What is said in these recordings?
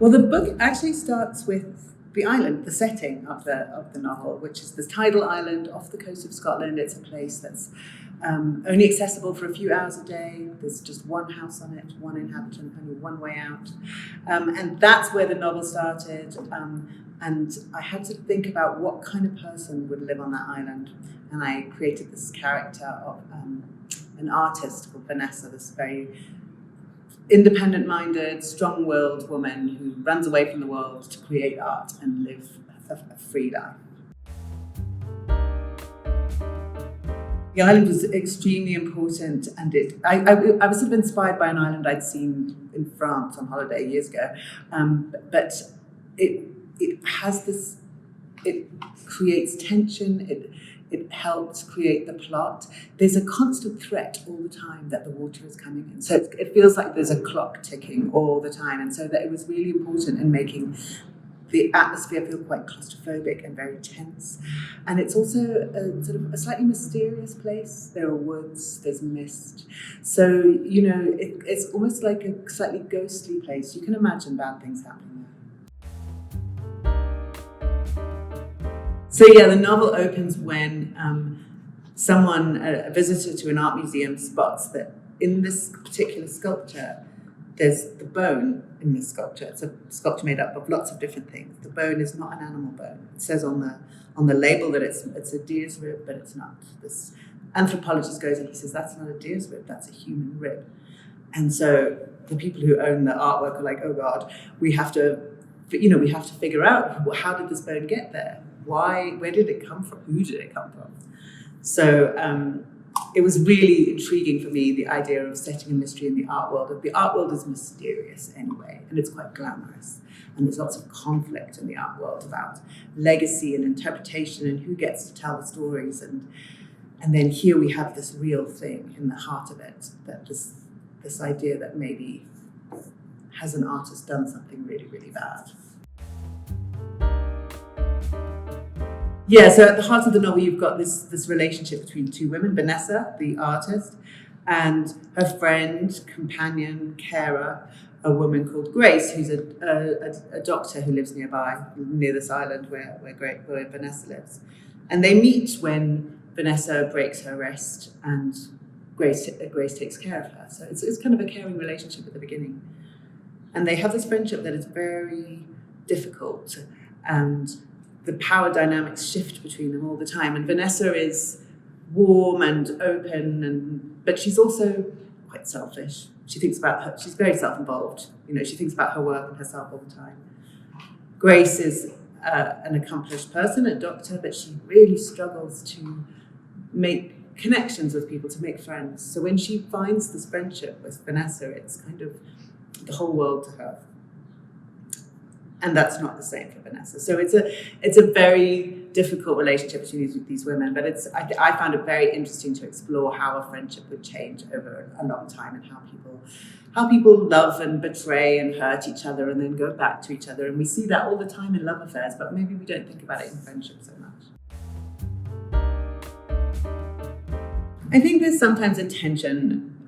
Well, the book actually starts with the island, the setting of the novel, which is the tidal island off the coast of Scotland. It's a place that's only accessible for a few hours a day. There's just one house on it, one inhabitant, only one way out. And that's where the novel started. And I had to think about what kind of person would live on that island. And I created this character of an artist called Vanessa, this very independent-minded, strong-willed woman who runs away from the world to create art and live a free life. The island was extremely important, and I was sort of inspired by an island I'd seen in France on holiday years ago, but it has this, it creates tension, it helps create the plot. There's a constant threat all the time that the water is coming in. So it feels like there's a clock ticking all the time. And so that it was really important in making the atmosphere feel quite claustrophobic and very tense. And it's also a sort of a slightly mysterious place. There are woods, there's mist. So, it's almost like a slightly ghostly place. You can imagine bad things happening there. So the novel opens when someone, a visitor to an art museum, spots that in this particular sculpture, there's the bone in this sculpture. It's a sculpture made up of lots of different things. The bone is not an animal bone. It says on the label that it's a deer's rib, but it's not. This anthropologist goes and he says, that's not a deer's rib, that's a human rib. And so the people who own the artwork are like, oh God, we have to figure out, how did this bone get there? Where did it come from? Who did it come from? So it was really intriguing for me, the idea of setting a mystery in the art world. The art world is mysterious anyway, and it's quite glamorous. And there's lots of conflict in the art world about legacy and interpretation and who gets to tell the stories. And then here we have this real thing in the heart of it, that this idea that maybe has an artist done something really, really bad. So at the heart of the novel, you've got this relationship between two women, Vanessa, the artist, and her friend, companion, carer, a woman called Grace, who's a doctor who lives near this island where Vanessa lives. And they meet when Vanessa breaks her wrist and Grace takes care of her. So it's kind of a caring relationship at the beginning. And they have this friendship that is very difficult, and the power dynamics shift between them all the time. And Vanessa is warm and open, but she's also quite selfish. She thinks about she's very self-involved. She thinks about her work and herself all the time. Grace is an accomplished person, a doctor, but she really struggles to make connections with people, to make friends. So when she finds this friendship with Vanessa, it's kind of the whole world to her. And that's not the same for Vanessa. So it's a very difficult relationship between these women, but I found it very interesting to explore how a friendship would change over a long time, and how people love and betray and hurt each other and then go back to each other. And we see that all the time in love affairs, but maybe we don't think about it in friendship so much. I think there's sometimes a temptation,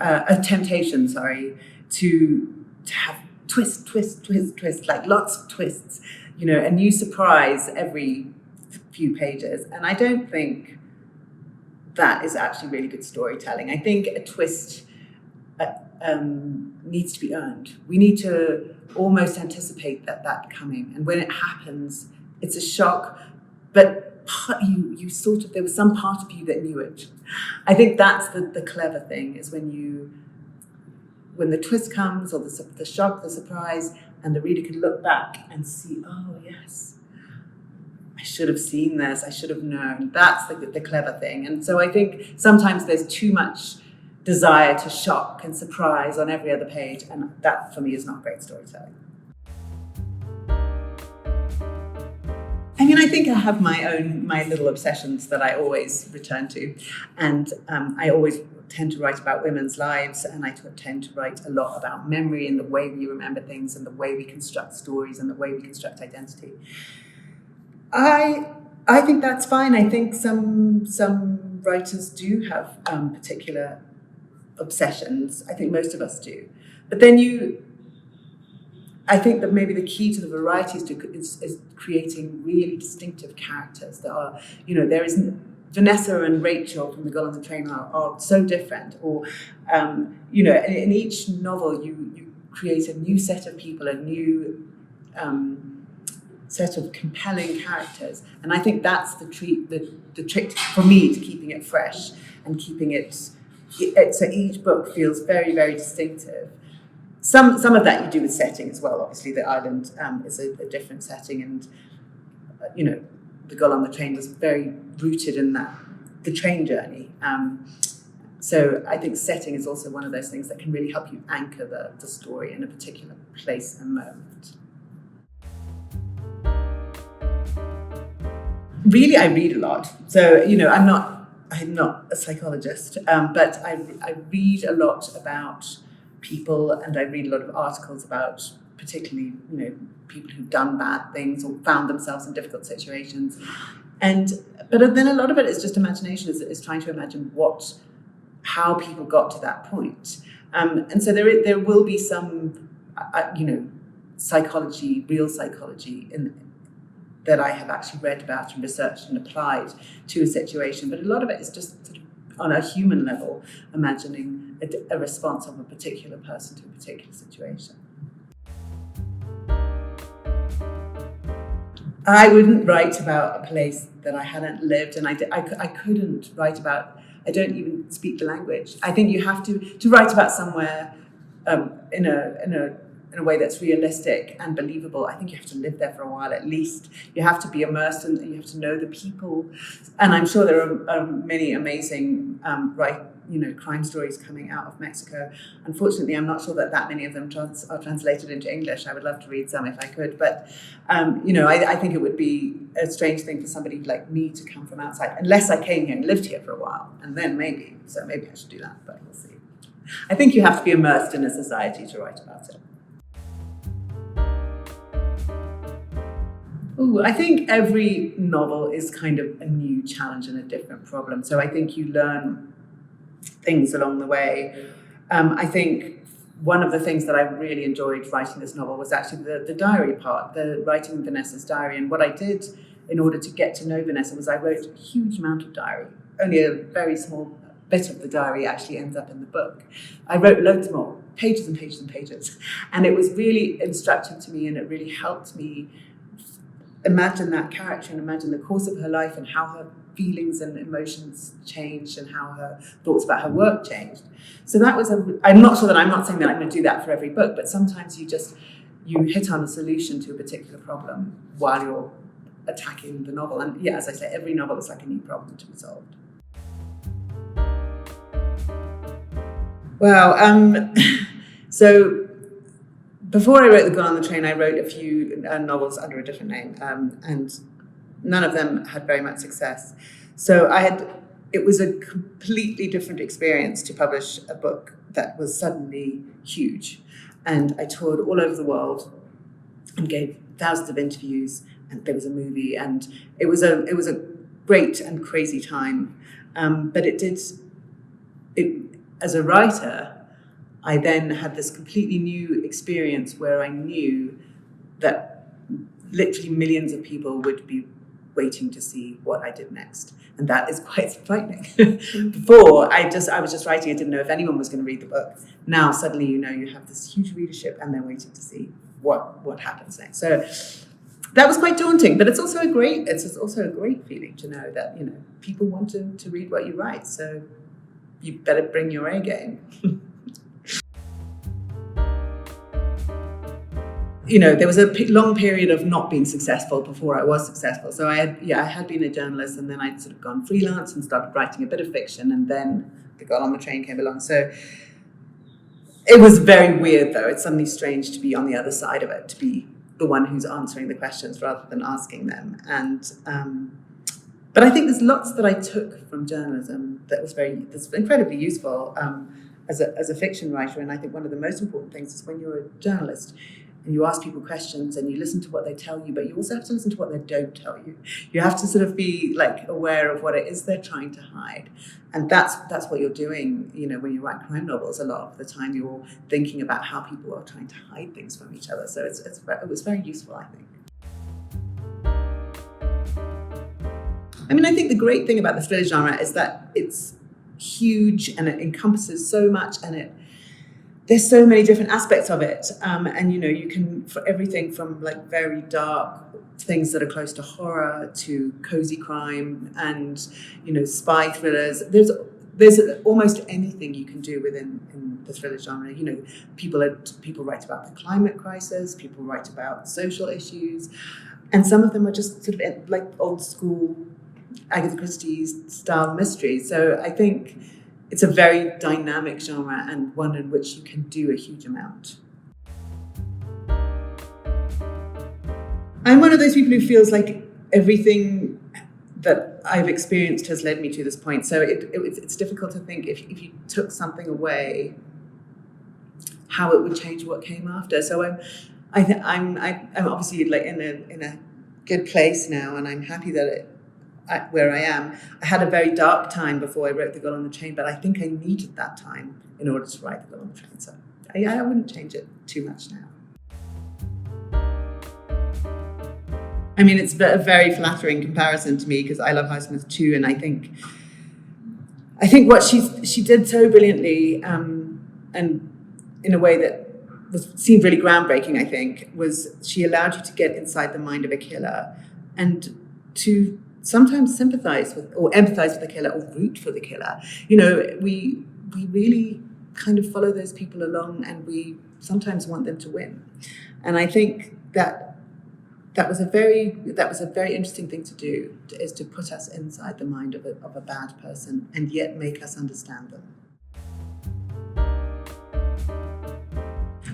to have twist, like lots of twists, a new surprise every few pages. And I don't think that is actually really good storytelling. I think a twist needs to be earned. We need to almost anticipate that coming. And when it happens, it's a shock, but you sort of, there was some part of you that knew it. I think that's the clever thing, is when the twist comes, or the shock, the surprise, and the reader can look back and see, oh yes, I should have seen this, I should have known. That's the clever thing. And so I think sometimes there's too much desire to shock and surprise on every other page, and that for me is not great storytelling. I think I have my little obsessions that I always return to, and I always tend to write about women's lives, and I tend to write a lot about memory and the way we remember things and the way we construct stories and the way we construct identity. I think that's fine. I think some writers do have particular obsessions. I think most of us do. But then I think that maybe the key to the variety is creating really distinctive characters that are, there isn't. Vanessa and Rachel from The Girl on the Train are so different, or in each novel you create a new set of people, a new set of compelling characters, and I think that's the trick for me to keeping it fresh and keeping it so each book feels very, very distinctive. Some of that you do with setting as well. Obviously, the island is a different setting, and The Girl on the Train was very rooted in the train journey. So I think setting is also one of those things that can really help you anchor the story in a particular place and moment. Really, I read a lot. So, I'm not a psychologist, but I read a lot about people, and I read a lot of articles about particularly, people who've done bad things or found themselves in difficult situations. But then a lot of it is just imagination, is trying to imagine how people got to that point. And so there will be some, psychology, real psychology that I have actually read about and researched and applied to a situation. But a lot of it is just sort of on a human level, imagining a response of a particular person to a particular situation. I wouldn't write about a place that I hadn't lived, and I couldn't write about. I don't even speak the language. I think you have to write about somewhere in a way that's realistic and believable. I think you have to live there for a while at least. You have to be immersed, and you have to know the people. And I'm sure there are many amazing crime stories coming out of Mexico. Unfortunately, I'm not sure that many of them are translated into English. I would love to read some if I could, but I think it would be a strange thing for somebody like me to come from outside, unless I came here and lived here for a while, and then maybe I should do that, but we'll see. I think you have to be immersed in a society to write about it. Ooh, I think every novel is kind of a new challenge and a different problem. So I think you learn things along the way. I think one of the things that I really enjoyed writing this novel was actually the diary part, the writing Vanessa's diary. And what I did in order to get to know Vanessa was I wrote a huge amount of diary. Only a very small bit of the diary actually ends up in the book. I wrote loads more, pages and pages and pages. And it was really instructive to me, and it really helped me imagine that character and imagine the course of her life and how her feelings and emotions changed and how her thoughts about her work changed. So that was I'm not saying that I'm going to do that for every book, but sometimes you hit on a solution to a particular problem while you're attacking the novel. And yeah, as I say, every novel is like a new problem to be solved. Well, so before I wrote The Girl on the Train, I wrote a few novels under a different name, and none of them had very much success. So it was a completely different experience to publish a book that was suddenly huge. And I toured all over the world and gave thousands of interviews, and there was a movie, and it was a great and crazy time. But as a writer, I then had this completely new experience where I knew that literally millions of people would be waiting to see what I did next. And that is quite frightening. Before, I was just writing, I didn't know if anyone was going to read the book. Now, suddenly, you have this huge readership and they're waiting to see what happens next. So that was quite daunting, but it's also a great feeling to know that, people want to read what you write. So you better bring your A game. There was a long period of not being successful before I was successful. So I had been a journalist, and then I'd sort of gone freelance and started writing a bit of fiction, and then The Girl on the Train came along. So it was very weird, though. It's suddenly strange to be on the other side of it, to be the one who's answering the questions rather than asking them. And but I think there's lots that I took from journalism that's incredibly useful as a fiction writer. And I think one of the most important things is when you're a journalist, and you ask people questions and you listen to what they tell you, but you also have to listen to what they don't tell you. You have to sort of be like aware of what it is they're trying to hide. And that's what you're doing, when you write crime novels. A lot of the time you're thinking about how people are trying to hide things from each other. So it was very useful, I think. I think the great thing about the thriller genre is that it's huge and it encompasses so much, and there's so many different aspects of it. And you can, for everything from like very dark things that are close to horror to cozy crime and, spy thrillers. There's almost anything you can do in the thriller genre. People write about the climate crisis, people write about social issues, and some of them are just sort of like old school Agatha Christie style mysteries. So I think it's a very dynamic genre and one in which you can do a huge amount. I'm one of those people who feels like everything that I've experienced has led me to this point. So it's difficult to think if you took something away, how it would change what came after. So I'm obviously like in a good place now, and I'm happy that where I am. I had a very dark time before I wrote The Girl on the Train, but I think I needed that time in order to write The Girl on the Train. So I wouldn't change it too much now. It's a very flattering comparison to me because I love Highsmith too, and I think what she did so brilliantly, and in a way that seemed really groundbreaking, I think, was she allowed you to get inside the mind of a killer and to sometimes sympathize with or empathize with the killer or root for the killer. We really kind of follow those people along, and we sometimes want them to win. And I think that was a very interesting thing to do, is to put us inside the mind of a bad person and yet make us understand them.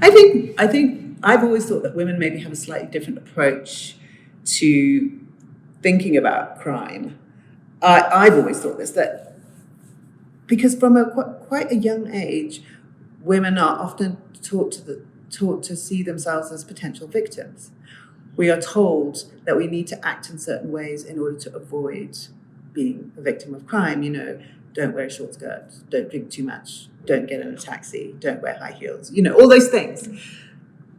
I think I've always thought that women maybe have a slightly different approach to thinking about crime. I've always thought this, that because from quite a young age, women are often taught to see themselves as potential victims. We are told that we need to act in certain ways in order to avoid being a victim of crime. Don't wear a short skirt, don't drink too much, don't get in a taxi, don't wear high heels, all those things.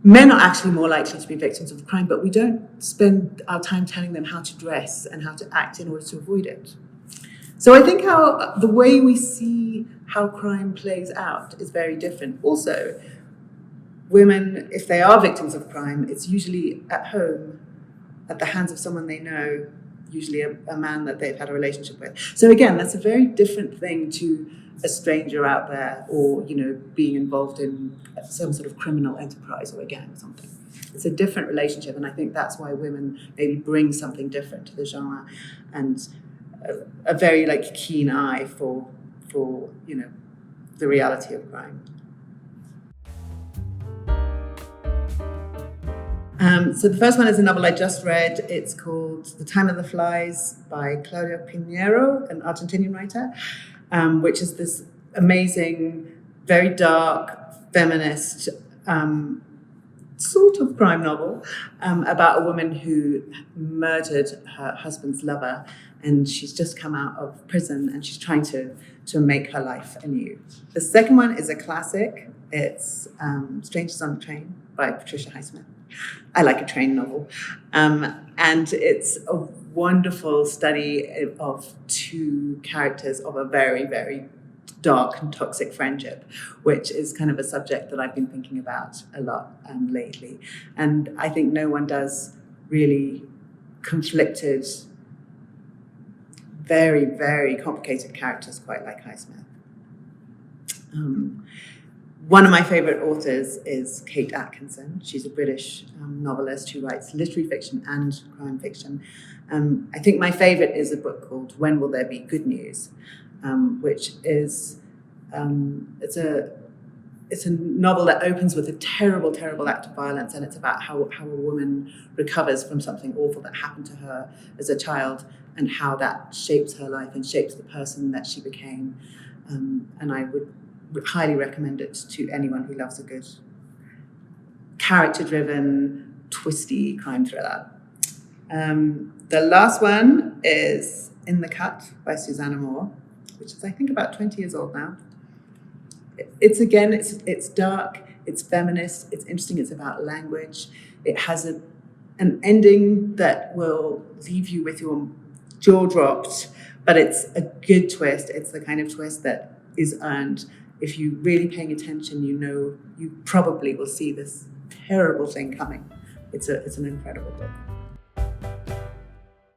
Men are actually more likely to be victims of crime, but we don't spend our time telling them how to dress and how to act in order to avoid it. So I think how the way we see how crime plays out is very different. Also, women, if they are victims of crime, it's usually at home, at the hands of someone they know, usually a man that they've had a relationship with. So again, that's a very different thing to a stranger out there, or being involved in some sort of criminal enterprise or a gang or something. It's a different relationship, and I think that's why women maybe bring something different to the genre, and a very keen eye for the reality of crime. So the first one is a novel I just read. It's called The Time of the Flies by Claudia Pinheiro, an Argentinian writer, which is this amazing, very dark, feminist sort of crime novel about a woman who murdered her husband's lover, and she's just come out of prison and she's trying to make her life anew. The second one is a classic. It's Strangers on the Train by Patricia Highsmith. I like a train novel. And it's a wonderful study of two characters of a very, very dark and toxic friendship, which is kind of a subject that I've been thinking about a lot lately. And I think no one does really conflicted, very, very complicated characters quite like Highsmith. One of my favourite authors is Kate Atkinson. She's a British novelist who writes literary fiction and crime fiction. I think my favourite is a book called When Will There Be Good News, which is it's a novel that opens with a terrible, terrible act of violence, and it's about how a woman recovers from something awful that happened to her as a child and how that shapes her life and shapes the person that she became. And I would highly recommend it to anyone who loves a good character-driven, twisty crime thriller. The last one is In the Cut by Susanna Moore, which is, I think, about 20 years old now. It's dark, it's feminist, it's interesting, it's about language. It has an ending that will leave you with your jaw dropped, but it's a good twist. It's the kind of twist that is earned. If you're really paying attention, you probably will see this terrible thing coming. It's an incredible book.